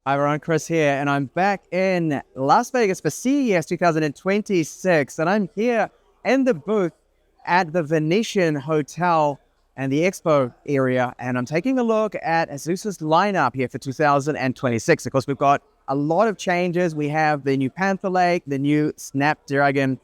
Hi everyone, Chris here, and I'm back in Las Vegas for CES 2026, and I'm here in the booth at the Venetian Hotel and the Expo area, and I'm taking a look at ASUS's lineup here for 2026. Of course, we've got a lot of changes. We have the new Panther Lake, the new Snapdragon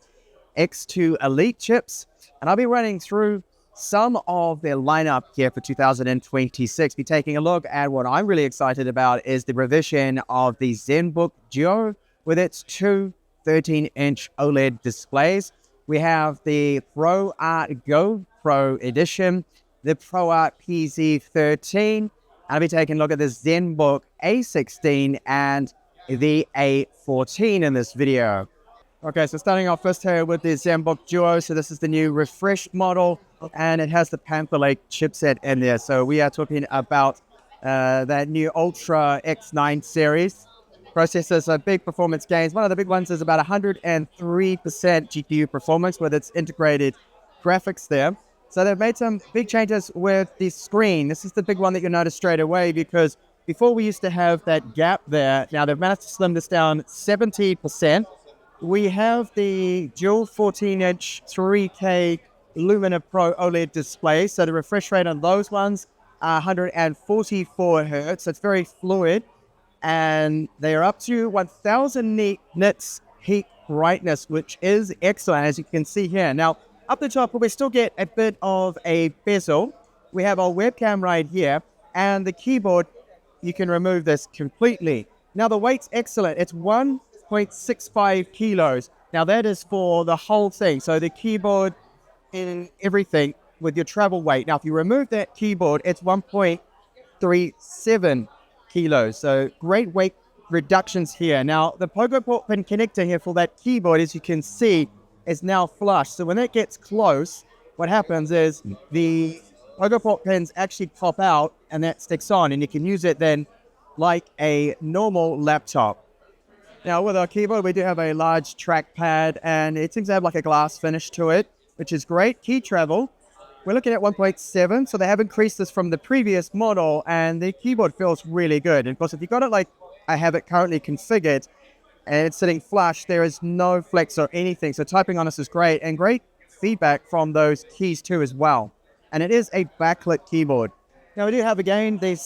X2 Elite chips, and I'll be running through some of their lineup here for 2026. Be taking a look at what I'm really excited about is the revision of the Zenbook DUO with its two 13-inch OLED displays. We have the ProArt GoPro edition, the ProArt PZ13, and I'll be taking a look at the Zenbook A16 and the A14 in this video. Okay, so starting off first here with the Zenbook DUO. So this is the new refreshed model, and it has the Panther Lake chipset in there. So we are talking about that new Ultra X9 series. Processors are big performance gains. One of the big ones is about 103% GPU performance with its integrated graphics there. So they've made some big changes with the screen. This is the big one that you'll notice straight away, because before we used to have that gap there. Now they've managed to slim this down 70%. We have the dual 14-inch 3K Lumina Pro OLED display. So the refresh rate on those ones are 144 Hertz. It's very fluid. And they are up to 1000 nits peak brightness, which is excellent, as you can see here. Now, up the top, we still get a bit of a bezel. We have our webcam right here. And the keyboard, you can remove this completely. Now, the weight's excellent. It's 1.65 kilos. Now that is for the whole thing. So the keyboard and everything with your travel weight. Now if you remove that keyboard, it's 1.37 kilos. So great weight reductions here. Now the pogo port pin connector here for that keyboard, as you can see, is now flush. So when it gets close, what happens is the pogo port pins actually pop out and that sticks on, and you can use it then like a normal laptop. Now with our keyboard, we do have a large trackpad, and it seems to have like a glass finish to it, which is great. Key travel, we're looking at 1.7, so they have increased this from the previous model, and the keyboard feels really good. And of course, if you got it like I have it currently configured, and it's sitting flush, there is no flex or anything. So typing on this is great, and great feedback from those keys too as well. And it is a backlit keyboard. Now we do have again the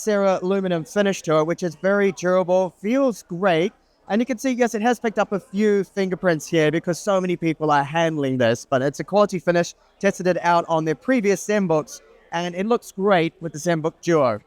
aluminum finish to it, which is very durable, feels great. And you can see, yes, it has picked up a few fingerprints here because so many people are handling this, but it's a quality finish. Tested it out on their previous Zenbooks, and it looks great with the Zenbook DUO.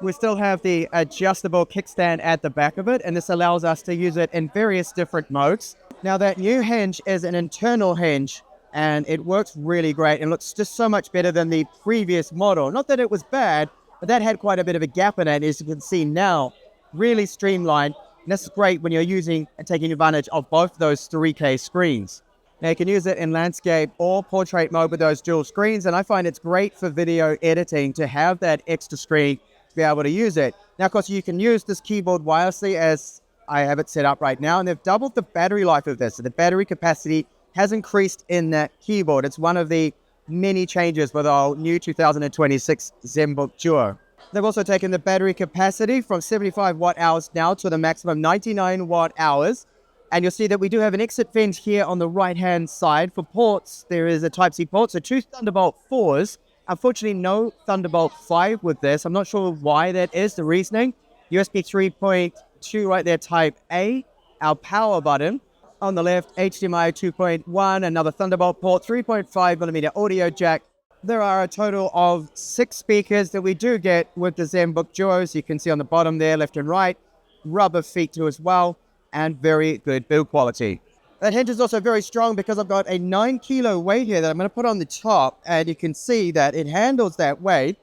We still have the adjustable kickstand at the back of it, and this allows us to use it in various different modes. Now that new hinge is an internal hinge, and it works really great and looks just so much better than the previous model. Not that it was bad, but that had quite a bit of a gap in it, as you can see now. Really streamlined. And this is great when you're using and taking advantage of both those 3K screens. Now you can use it in landscape or portrait mode with those dual screens, and I find it's great for video editing to have that extra screen to be able to use it. Now of course you can use this keyboard wirelessly as I have it set up right now, and they've doubled the battery life of this. So the battery capacity has increased in that keyboard. It's one of the many changes with our new 2026 Zenbook DUO. They've also taken the battery capacity from 75 watt hours now to the maximum 99 watt hours. And you'll see that we do have an exit vent here on the right-hand side. For ports, there is a Type-C port, so two Thunderbolt 4s. Unfortunately, no Thunderbolt 5 with this. I'm not sure why that is, the reasoning. USB 3.2 right there, Type-A. Our power button. On the left, HDMI 2.1, another Thunderbolt port, 3.5mm audio jack. There are a total of 6 speakers that we do get with the Zenbook DUO. So you can see on the bottom there, left and right, rubber feet too as well, and very good build quality. That hinge is also very strong because I've got a 9 kilo weight here that I'm going to put on the top, and you can see that it handles that weight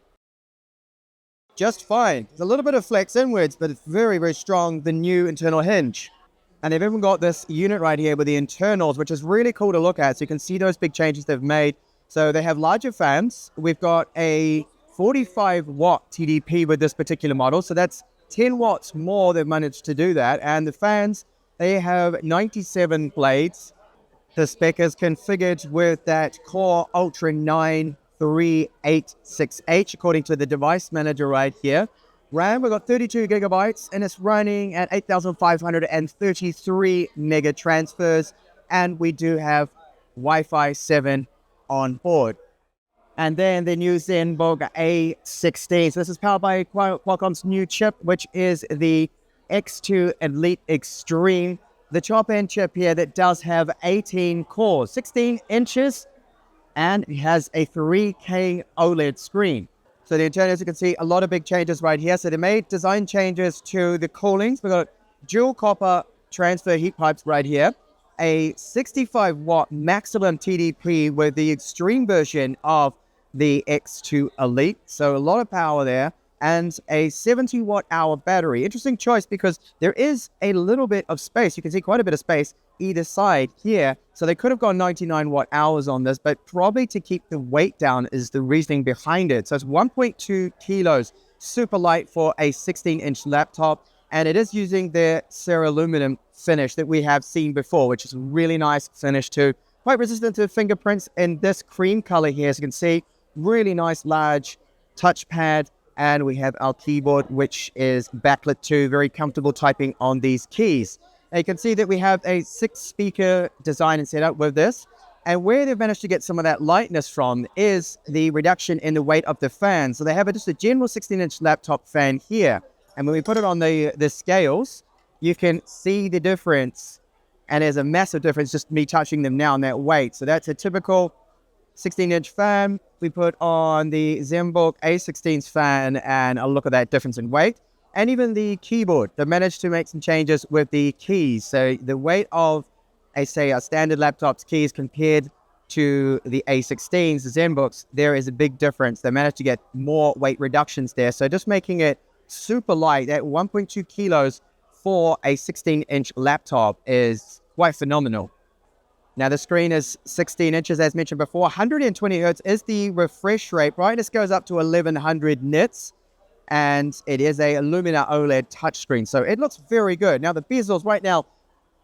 just fine. There's a little bit of flex inwards, but it's very, very strong, the new internal hinge. And they've even got this unit right here with the internals, which is really cool to look at. So you can see those big changes they've made. So they have larger fans. We've got a 45 watt TDP with this particular model. So that's 10 watts more they've managed to do that. And the fans, they have 97 blades. The spec is configured with that Core Ultra 9 386H, according to the device manager right here, RAM, we've got 32 gigabytes, and it's running at 8,533 mega transfers, and we do have Wi-Fi 7 on board. And then the new Zenbook A16. So this is powered by Qualcomm's new chip, which is the X2 Elite Extreme. The top-end chip here that does have 18 cores, 16 inches, and it has a 3K OLED screen. So the internal, as you can see, a lot of big changes right here. So they made design changes to the coolings. We've got dual copper transfer heat pipes right here, a 65-watt maximum TDP with the extreme version of the X2 Elite. So a lot of power there, and a 70-watt-hour battery. Interesting choice because there is a little bit of space. You can see quite a bit of space either side here. So they could have gone 99 watt-hours on this, but probably to keep the weight down is the reasoning behind it. So it's 1.2 kilos, super light for a 16-inch laptop. And it is using the aluminum finish that we have seen before, which is a really nice finish too. Quite resistant to fingerprints in this cream color here. As you can see, really nice large touchpad. And we have our keyboard, which is backlit too. Very comfortable typing on these keys. And you can see that we have a 6-speaker design and setup with this. And where they've managed to get some of that lightness from is the reduction in the weight of the fan. So they have just a general 16-inch laptop fan here. And when we put it on the scales, you can see the difference. And there's a massive difference just me touching them now on that weight. So that's a typical 16-inch fan. We put on the Zenbook A16's fan, and a look at that difference in weight. And even the keyboard, they managed to make some changes with the keys. So the weight of, say, a standard laptop's keys compared to the A16's, the Zenbooks, there is a big difference. They managed to get more weight reductions there. So just making it super light at 1.2 kilos for a 16-inch laptop is quite phenomenal. Now the screen is 16 inches, as mentioned before. 120 hertz is the refresh rate. Brightness goes up to 1100 nits, and it is a Lumina OLED touchscreen, so it looks very good. Now the bezels right now,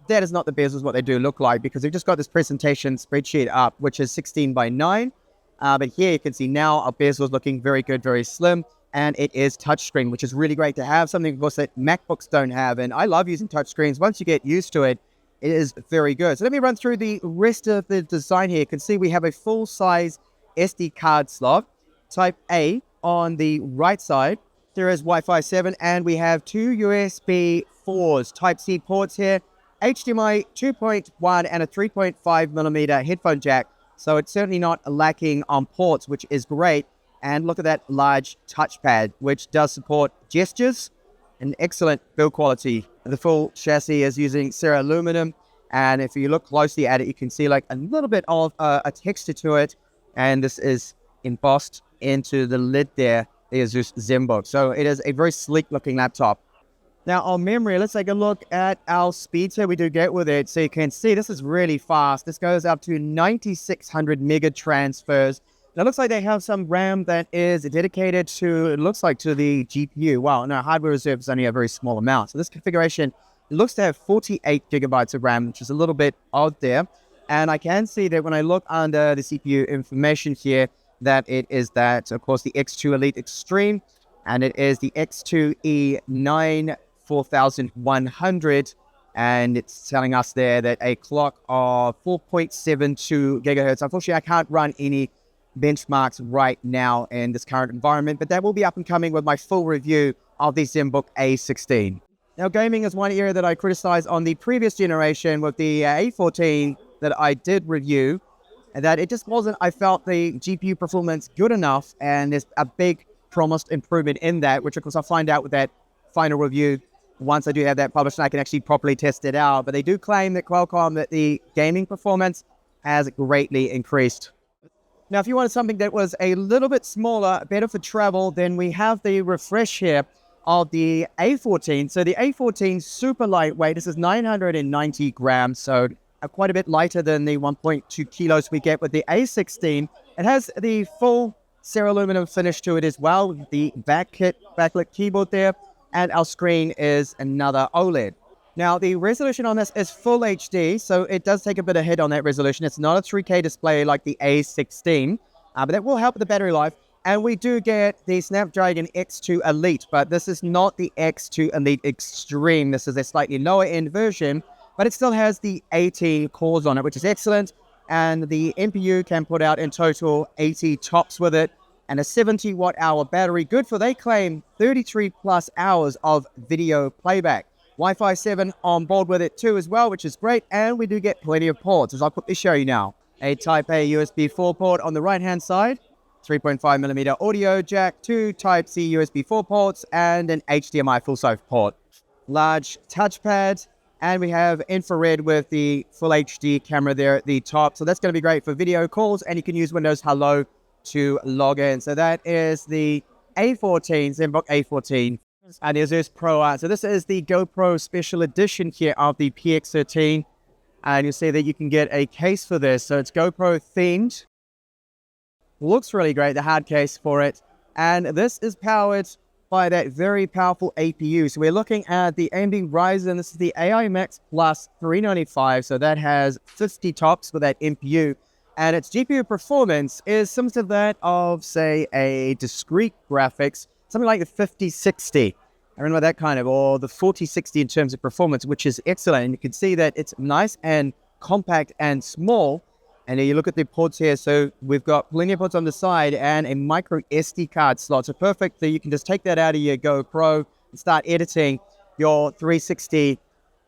that is not the bezels what they do look like, because we've just got this presentation spreadsheet up, which is 16 by 9. But here you can see now our bezels looking very good, very slim, and it is touchscreen, which is really great to have. Something, of course, that MacBooks don't have, and I love using touchscreens. Once you get used to it, it is very good. So let me run through the rest of the design here. You can see we have a full-size SD card slot, Type A on the right side. There is Wi-Fi 7, and we have 2 USB 4s, Type-C ports here, HDMI 2.1 and a 3.5 millimeter headphone jack. So it's certainly not lacking on ports, which is great. And look at that large touchpad, which does support gestures. An excellent build quality. The full chassis is using aluminum, and if you look closely at it, you can see like a little bit of a texture to it, and this is embossed into the lid there, the ASUS Zenbook. So it is a very sleek looking laptop. Now on memory, let's take a look at our speeds here we do get with it. So you can see this is really fast. This goes up to 9600 mega transfers. Now, it looks like they have some RAM that is dedicated to, it looks like, to the GPU. Wow, no, hardware reserve is only a very small amount. So this configuration looks to have 48 gigabytes of RAM, which is a little bit odd there. And I can see that when I look under the CPU information here, that it is that, of course, the X2 Elite Extreme, and it is the X2 E9 4100. And it's telling us there that a clock of 4.72 gigahertz. Unfortunately, I can't run any benchmarks right now in this current environment, but that will be up and coming with my full review of the Zenbook A16. Now, gaming is one area that I criticized on the previous generation with the A14 that I did review, and that it just wasn't, I felt, the GPU performance good enough, and there's a big promised improvement in that, which of course I'll find out with that final review once I do have that published and I can actually properly test it out. But they do claim that Qualcomm, that the gaming performance has greatly increased. Now, if you wanted something that was a little bit smaller, better for travel, then we have the refresh here of the A14. So the A14 super lightweight. This is 990 grams, so quite a bit lighter than the 1.2 kilos we get with the A16. It has the full aluminum finish to it as well, the backlit keyboard there, and our screen is another OLED. Now, the resolution on this is full HD, so it does take a bit of hit on that resolution. It's not a 3K display like the A16, but that will help with the battery life. And we do get the Snapdragon X2 Elite, but this is not the X2 Elite Extreme. This is a slightly lower end version, but it still has the 80 cores on it, which is excellent. And the NPU can put out in total 80 tops with it, and a 70 watt hour battery, good for, they claim, 33 plus hours of video playback. Wi-Fi 7 on board with it too as well, which is great. And we do get plenty of ports, as I'll quickly show you now. A Type A USB 4 port on the right hand side, 3.5mm audio jack, 2 Type-C USB 4 ports, and an HDMI full-size port. Large touchpad, and we have infrared with the full HD camera there at the top. So that's going to be great for video calls, and you can use Windows Hello to log in. So that is the A14, Zenbook A14, and the ASUS ProArt. So this is the GoPro Special Edition here of the PX13, and you'll see that you can get a case for this. So it's GoPro themed. Looks really great, the hard case for it. And this is powered by that very powerful APU. So we're looking at the AMD Ryzen. This is the AI Max Plus 395. So that has 50 tops with that NPU. And its GPU performance is similar to that of, say, a discrete graphics, something like the 5060. I remember that kind of, or the 4060 in terms of performance, which is excellent. And you can see that it's nice and compact and small. And then you look at the ports here, so we've got plenty of ports on the side and a micro SD card slot. So perfect that you can just take that out of your GoPro and start editing your 360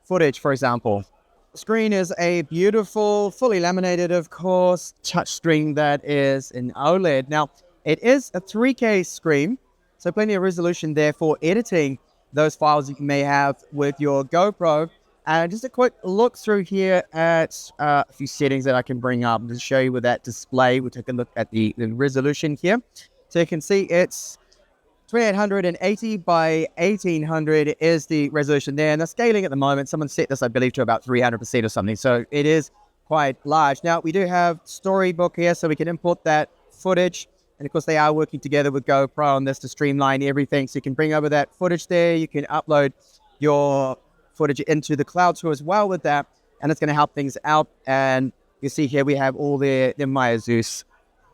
footage, for example. The screen is a beautiful, fully laminated, of course, touchscreen that is an OLED. Now, it is a 3K screen, so plenty of resolution there for editing those files you may have with your GoPro. And just a quick look through here at a few settings that I can bring up to show you with that display. We'll take a look at the resolution here. So you can see it's 2880 by 1800 is the resolution there. And the scaling at the moment, someone set this, I believe, to about 300% or something. So it is quite large. Now, we do have Storybook here, so we can import that footage. And of course, they are working together with GoPro on this to streamline everything. So you can bring over that footage there. You can upload your footage into the cloud too as well with that, and it's going to help things out. And you see here we have all the my ASUS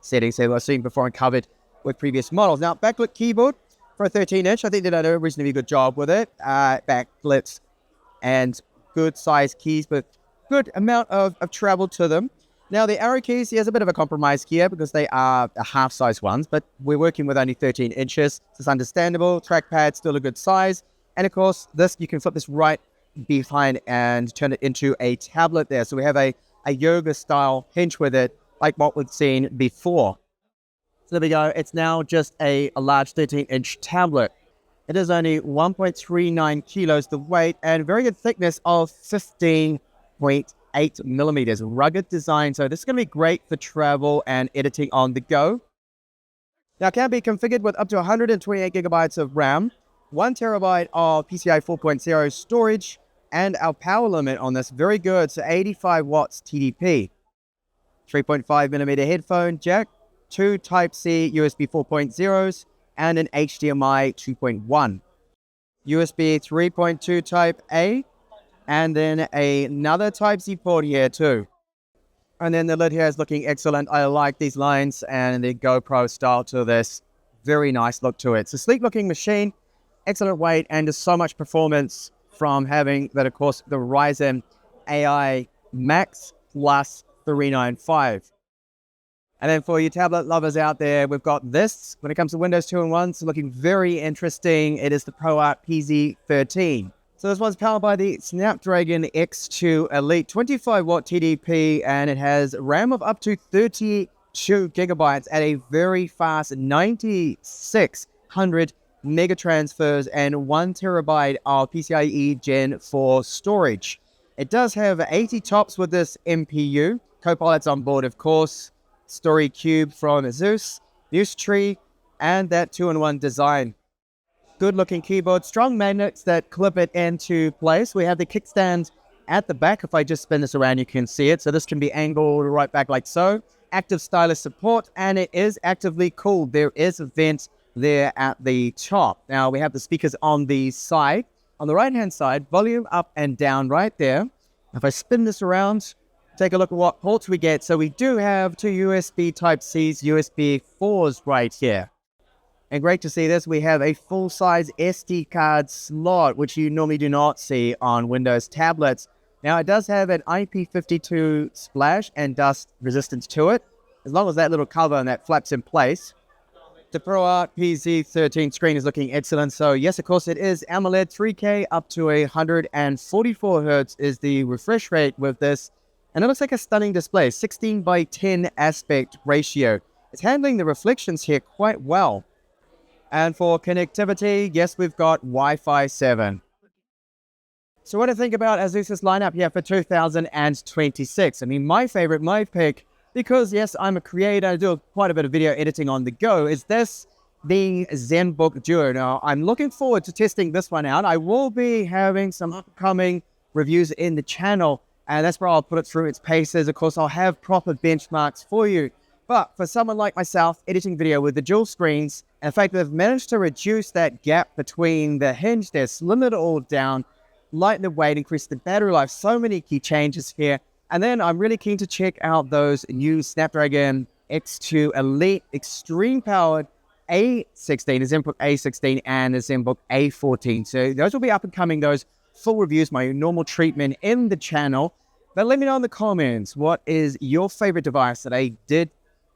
settings that we've seen before and covered with previous models. Now, backlit keyboard for a 13-inch, I think they did a reasonably good job with it. Backlit and good size keys, but good amount of travel to them. Now, the arrow keys, there's a bit of a compromise here because they are half-size ones, but we're working with only 13 inches. So it's understandable. Trackpad, still a good size. And of course, this, you can flip this right behind and turn it into a tablet there. So we have a yoga style hinge with it, like what we've seen before. So there we go. It's now just a large 13-inch tablet. It is only 1.39 kilos the weight and very good thickness of 15.8 millimeters. Rugged design. So this is going to be great for travel and editing on the go. Now, it can be configured with up to 128 gigabytes of RAM, 1 terabyte of PCI 4.0 storage, and our power limit on this, very good, so 85 watts TDP. 3.5mm headphone jack, 2 Type-C USB 4.0s, and an HDMI 2.1. USB 3.2 Type-A, and then another Type-C port here too. And then the lid here is looking excellent. I like these lines and the GoPro style to this. Very nice look to it. It's a sleek looking machine. Excellent weight, and just so much performance from having that, of course, the Ryzen AI Max Plus 395. And then for you tablet lovers out there, we've got this. When it comes to Windows 2-in-1, it's looking very interesting. It is the ProArt PZ14. So this one's powered by the Snapdragon X2 Elite, 25 watt TDP, and it has RAM of up to 32 gigabytes at a very fast 9600 mega transfers and 1 terabyte of PCIe Gen 4 storage. It does have 80 tops with this NPU. Copilot's on board, of course. Story Cube from ASUS, Use Tree, and that 2-in-1 design. Good looking keyboard, strong magnets that clip it into place. We have the kickstand at the back. If I just spin this around, you can see it. So this can be angled right back like so. Active stylus support, and it is actively cooled. There is a vent there at the top. Now we have the speakers on the side. On the right hand side, volume up and down right there. If I spin this around, take a look at what ports we get. So we do have two USB Type-Cs, USB 4s right here. And great to see this, we have a full-size SD card slot, which you normally do not see on Windows tablets. Now, it does have an IP52 splash and dust resistance to it, as long as that little cover and that flaps in place. The ProArt PZ13 screen is looking excellent. So yes, of course, it is AMOLED 3K up to 144 Hz is the refresh rate with this. And it looks like a stunning display, 16:10 aspect ratio. It's handling the reflections here quite well. And for connectivity, yes, we've got Wi-Fi 7. So what do you think about ASUS's lineup here for 2026? I mean, my pick, because yes, I'm a creator, I do quite a bit of video editing on the go, is this, the Zenbook DUO. Now, I'm looking forward to testing this one out. I will be having some upcoming reviews in the channel, and that's where I'll put it through its paces. Of course, I'll have proper benchmarks for you. But for someone like myself, editing video with the dual screens, in fact, they've managed to reduce that gap between the hinge there, slim it all down, lighten the weight, increase the battery life, so many key changes here. And then I'm really keen to check out those new Snapdragon X2 Elite Extreme Powered A16, the Zenbook A16 and the Zenbook A14. So those will be up and coming, those full reviews, my normal treatment in the channel. But let me know in the comments, what is your favorite device that I did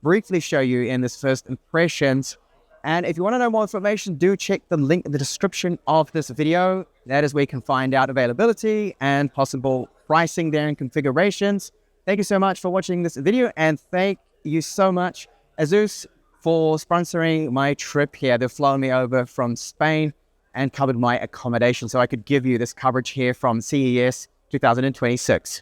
briefly show you in this first impressions. And if you want to know more information, do check the link in the description of this video. That is where you can find out availability and possible pricing there and configurations. Thank you so much for watching this video, and thank you so much, ASUS, for sponsoring my trip here. They've flown me over from Spain and covered my accommodation so I could give you this coverage here from CES 2026.